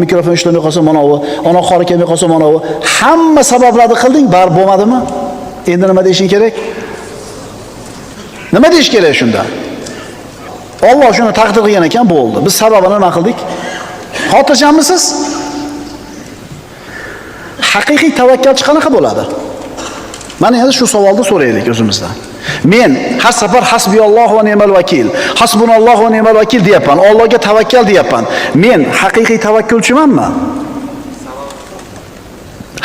mikrofon ishlamay qolsa mana bu, ona qori kelmay qolsa mana bu. Hamma sabablarni qilding, bar bo'lmadimi? Endi nima deyishing kerak? Nima deyish kerak shunda? Alloh shuni taqdir qilgan ekan, bo'ldi. Biz sababini nima qildik? Xotirjamisiz? Haqiqiy tavakkalchi qanaqa bo'ladi? Mana endi shu savolni so'raylik o'zimizdan. Men har safar hasbiyallohu va ni'mal vakil, hasbunallohu va ni'mal vakil deyapman, Allohga tavakkal deyapman. Men haqiqiy tavakkulchimanmi?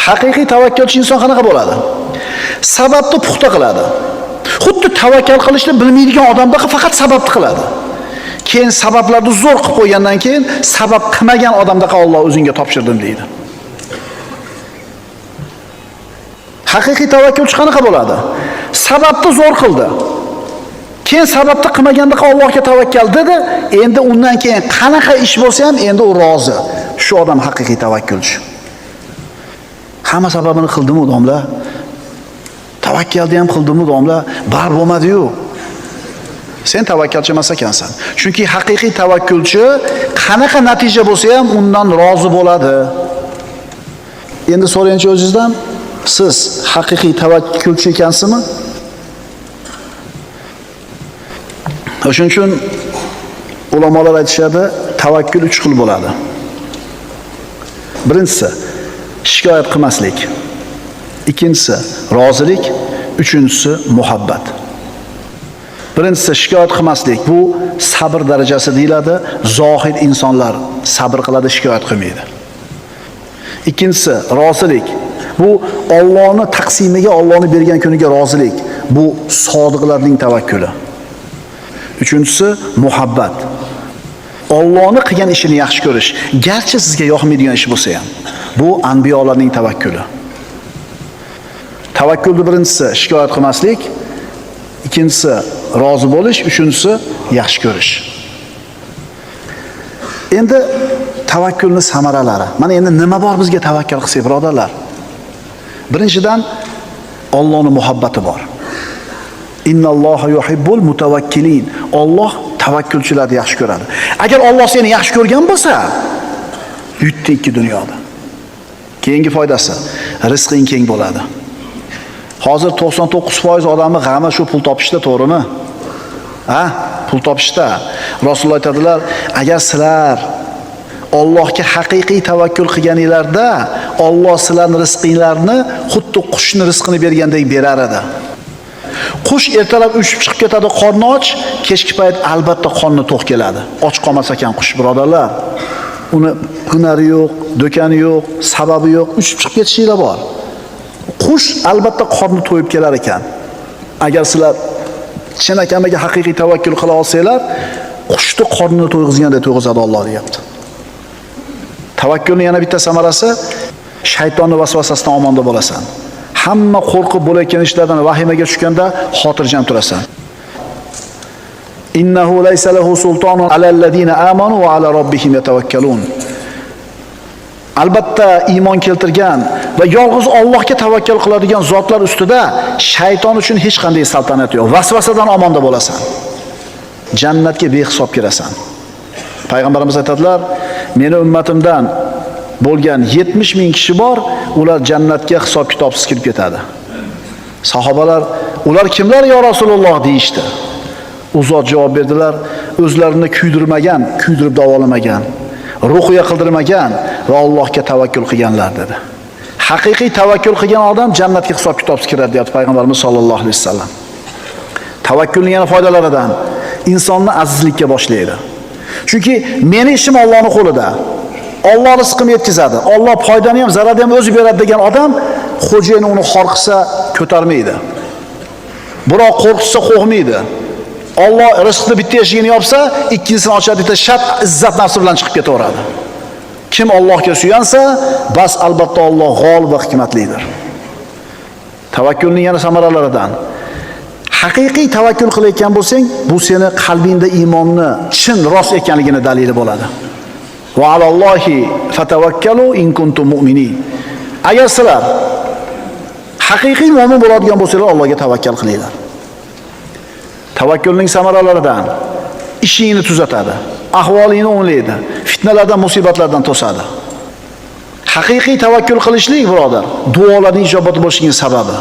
Haqiqiy tavakkalchi inson qanaqa bo'ladi? Sababni puxta qiladi. Xuddi tavakkal qilishni bilmaydigan odamda faqat sababni qiladi. Keyin sabablarni zo'r qilib qo'ygandan keyin sabab qilmagan odamdaqa Alloh o'zingga topshirdim deydi. Haqiqiy tavakkulchi qanaqa bo'ladi? Sababni zo'r qildi. Keyin sababni qilmaganda Allohga tavakkal dedi. Endi undan keyin qanaqa ish bo'lsa ham endi u rozi. Shu odam haqiqiy tavakkulchi. Hamma sababini qildimi odamlar? Tavakkalni ham qildimi odamlar? Bar bo'lmadi-yu. Sen tavakkalchi emas ekansan. Chunki haqiqiy tavakkulchi qanaqa natija bo'lsa ham undan rozi bo'ladi. Endi so'rayinchi o'zingizdan, siz haqiqiy tavakkulchi ekansizmi? Shuning uchun ulamolar aytishadi, tavakkul 3 xil bo'ladi. Birinchisi shikoyat qilmaslik. Ikkinchisi rozilik, uchinchisi muhabbat. Birinchisi shikoyat qilmaslik, bu sabr darajasi deyiladi. Zohid insonlar sabr qiladi, shikoyat qilmaydi. Ikkinchisi rozilik. Bu Allohning taqsimiga, Allohning bergan kuniga rozilik. Bu sodiqlarning tavakkuli. Uchinchisi muhabbat. Allohning qilgan ishini yaxshi ko'rish, garchi sizga yoqmaydigan ish bo'lsa ham. Bu anbiyolarning tavakkuli. Tavakkulning birinchisi shikoyat qilmaslik, ikkinchisi rozi bo'lish, uchinchisi yaxshi ko'rish. Endi tavakkulning samaralari. Mana endi nima bor bizga tavakkal qilsak, birodarlar? Birinchidan Allohning muhabbati bor. Innalloha yuhibbul mutawakkilin. Alloh tavakkulchilarni yaxshi ko'radi. Agar Alloh seni yaxshi ko'rgan bo'lsa, yutdi ikki dunyoda. Keyingi foydasi, rizqing keng bo'ladi. Hozir 99% odamning g'ami shu pul topishda, to'g'rimi? Pul topishda. Rasululloh aytadilar, agar sizlar Allohga haqiqiy tavakkul qilganinglarda, Alloh sizlarning rizqinglarni xuddi qushning rizqini bergandek berar edi. Qush ertalab uchib chiqib ketadi, qorni och, kechki payt albatta qonni to'q keladi. Och qolmas ekan qush, birodarlar. Uni hunari yo'q, do'koni yo'q, sababi yo'q, uchib chiqib ketishinglar bor. Qush albatta qorni to'yib kelar ekan. Agar sizlar chinakamiga haqiqiy tavakkul qila olsanglar, qushni qornini to'yg'izganda to'yg'izadi Alloh deyapti. Tavakkulning yana bitta samarasi, shaytonning vasvasasidan omonda bo'lasan. hamma qo'rqib bo'layotgan ishlardan vahimaga tushganda xotirjam turasan. Innahu laysa lahu sultonun alal ladina amanu va ala robbihim yatawakkalun. Albatta iymon keltirgan va yolg'iz Allohga tavakkal qiladigan zotlar ustida shayton uchun hech qanday saltanat yo'q. Vasvasadan omonda bo'lasan. Jannatga behisob kirasan. Payg'ambarimiz aytadilar, meni ummatimdan bo'lgan 70 ming kishi bor, ular jannatga hisob kitobsiz kirib ketadi. Sahobalar, ular kimlar yo Rasululloh deyishdi. U zot javob berdilar, o'zlarini kuydirmagan, kuydirib davolamagan, ruhiya qildirmagan va Allohga tavakkul qilganlar dedi. Haqiqiy tavakkul qilgan odam jannatga hisob kitobsiz kiradi deyapti Payg'ambarimiz sollallohu alayhi vasallam. Tavakkulning yana foydalaridan insonni azizlikka boshlaydi. Chunki meni ishim Allohning qo'lida. Alloh rizqimni yetkazadi. Alloh foydani ham, zararni ham o'zi beradi degan odam xo'jayini uni xor qilsa ko'tarmaydi. Biroq qo'rqitsa qo'rqmaydi. Alloh rizqni bitta eshigini yopsa, ikkinchisini ochadi deb shat izzat nafsi bilan chiqib ketaveradi. Kim Allohga suyansa, bas albatta Alloh g'olib va hikmatlidir. Tavakkulning yana samaralaridan haqiqiy tavakkul qilayotgan bo'lsang, bu seni qalbingda iymonni chin rost ekanligini dalili bo'ladi. Va alallohi fatawakkalu in kuntum mu'minin. Agar sizlar haqiqiy mu'min bo'ladigan bo'lsanglar, Allohga tavakkal qilinglar. Tavakkulning samaralaridan ishingni tuzatadi, ahvolingni o'nglaydi, fitnalardan, musibatlardan to'sadi. Haqiqiy tavakkul qilishlik, birodar, duolarning ijobat bo'lishining sababi.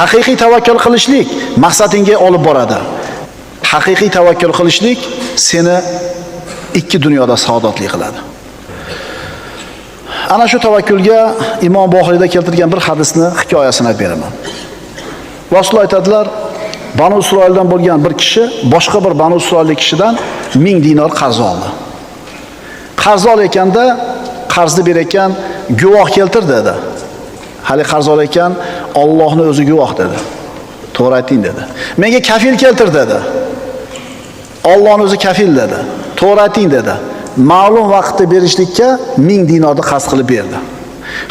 Haqiqiy tavakkul qilishlik maqsadingga olib boradi. Haqiqiy tavakkul qilishlik seni ikki dunyoda saodatli qiladi. Ana shu tavakkulga Imom Buxoriyda keltirgan bir hadisni hikoyasini aytib beraman. Rasululloh aytadilar, Banu Isroildan bo'lgan bir kishi boshqa bir Banu Isroillik kishidan 1000 dinor qarz oldi. Qarz olayotganda qarzni berayotgan guvoh keltir dedi. Hali qarz olayotgan Allohning o'zi guvoh dedi. To'g'ri ayting dedi. Menga kafil keltir dedi. Allohning o'zi kafil dedi. To'g'ri ayting dedi. Ma'lum vaqtda berishlikka 1000 dinorni qarz qilib berdi.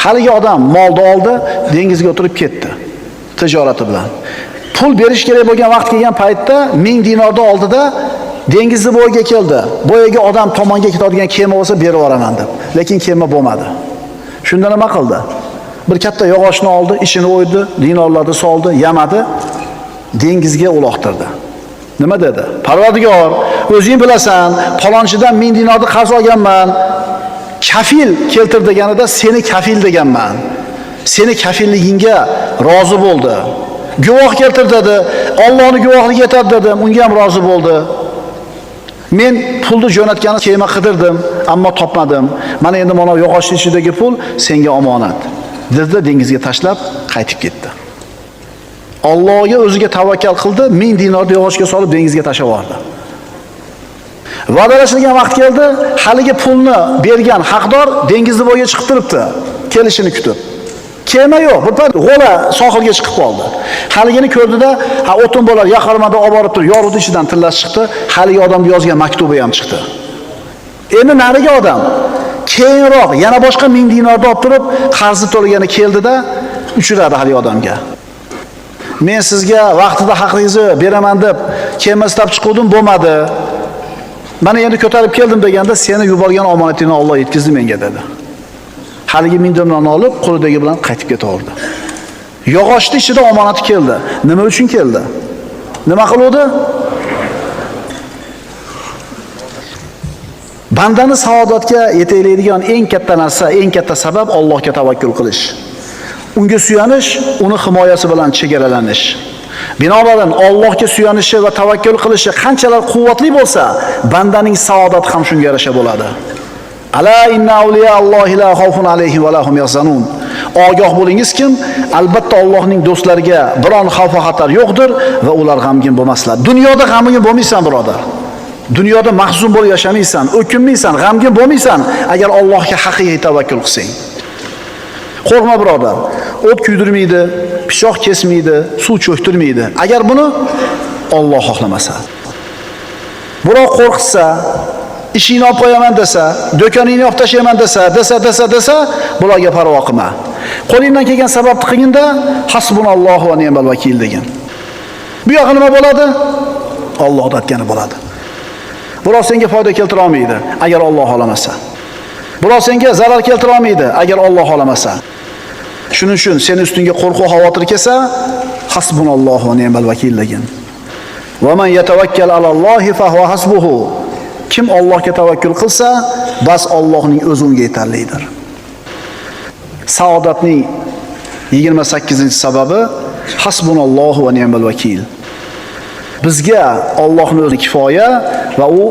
Haligi odam molni oldi, dengizga o'tirib ketdi. Tijorati bilan. Pul berish kerak bo'lgan vaqt kelgan paytda 1000 dinorni oldida dengizni bo'yiga keldi. Boyaga odam tomonga ketadigan kema bo'lsa berib yuboraman deb. Lekin kema bo'lmadi. Shunda nima qildi? Bir katta yog'ochni oldi, ishini o'ydi, dinorlarni soldi, yamadi, dengizga uloqtirdi. Nima dedi? Parvardigor, o'zing bilasan, falonchidan 1000 dinorni qarz olganman. Kafil keltir deganida seni kafil deganman. Seni kafilligingga rozi bo'ldi. Guvoh keltir dedi. Allohning guvohligi yetadi dedim, unga ham rozi bo'ldi. Men pulni jo'natgani kema qidirdim, ammo topmadim. Mana endi mana yog'ochning ichidagi pul senga omonat. Dedi, dengizga tashlab qaytib ketdi. Allohga o'ziga tavakkal qildi, 1000 dinorni yog'ochga solib dengizga tashlab yubordi. Va'dalashilgan vaqt keldi, haligi pulni bergan haqdor dengizni bo'yiga chiqib turibdi, kelishini kutib. Kema yo'q, bir payt g'ola sohilga chiqib qoldi. Haligini ko'rdida, o'tin bo'lar yaqarmada olib borib turib, yorug'ning ichidan tillas chiqdi, haligi odamning yozgan maktubi ham chiqdi. Endi nariga odam keyinroq yana boshqa 1000 dinorni olib turib, qarzni to'lagani keldida uchradi haligi odamga. Men sizga vaqtida haqingizni beraman deb kema istab chiquvdim, bo'lmadi. Mana endi ko'tarib keldim deganda, seni yuborgan omonatingni Alloh yetkazdi menga dedi. Haligi 1000 dinorni olib, qo'lidagi bilan qaytib ketaverdi. Yog'ochning ichida omonati keldi. Nima uchun keldi? Nima qiluvdi? Bandani saodatga yetaklaydigan eng katta narsa, eng katta sabab Allohga tavakkul qilish. Unga suyanish, uni himoyasi bilan chegaralanish. Binobarin Allohga suyanishi va tavakkul qilishi qanchalar quvvatli bo'lsa, bandaning saodati ham shunga yarasha bo'ladi. Ala inna awliya Allohi la xawfun alayhim va lahum yahzanun. Ogoh bo'lingiz kim? Albatta Allohning do'stlariga biron xavf va xatar yo'qdir va ular g'amgin bo'lmaslar. Dunyoda g'amgin bo'lmaysan, birodar. Dunyoda mahzun bo'lib yashamaysan, o'kinmaysan, g'amgin bo'lmaysan agar Allohga haqiqiy tavakkul qilsang. Qo'rqma, birodar. O't kuydirmaydi, pishoq kesmaydi, suv cho'ktirmaydi. Agar buni Alloh xohlamasa. Biroq qo'rqsa, ishingni olib qo'yaman desa, do'koningni olib tashlayman desa, bularga parvo qilma. Qo'lingdan kelgan sababni qilginda hasbunallohu va ni'mal vakil degan. Bu yog'i nima bo'ladi? Alloh aytgani bo'ladi. Birov senga foyda keltira olmaydi agar Alloh xohlamasa. Birov senga zarar keltira olmaydi agar Alloh xohlamasa. Shuning uchun sen ustingga qo'rquv xavotir kelsa, hasbunallohu va ni'mal vakil degan. Va man yatawakkal alallohi fa huwa hasbuhu. Kim Allohga tavakkul qilsa, bas Allohning o'zi unga yetarlidir. Saodatning 28-sababi hasbunallohu va ni'mal vakil. Bizga Allohning o'zi kifoya va u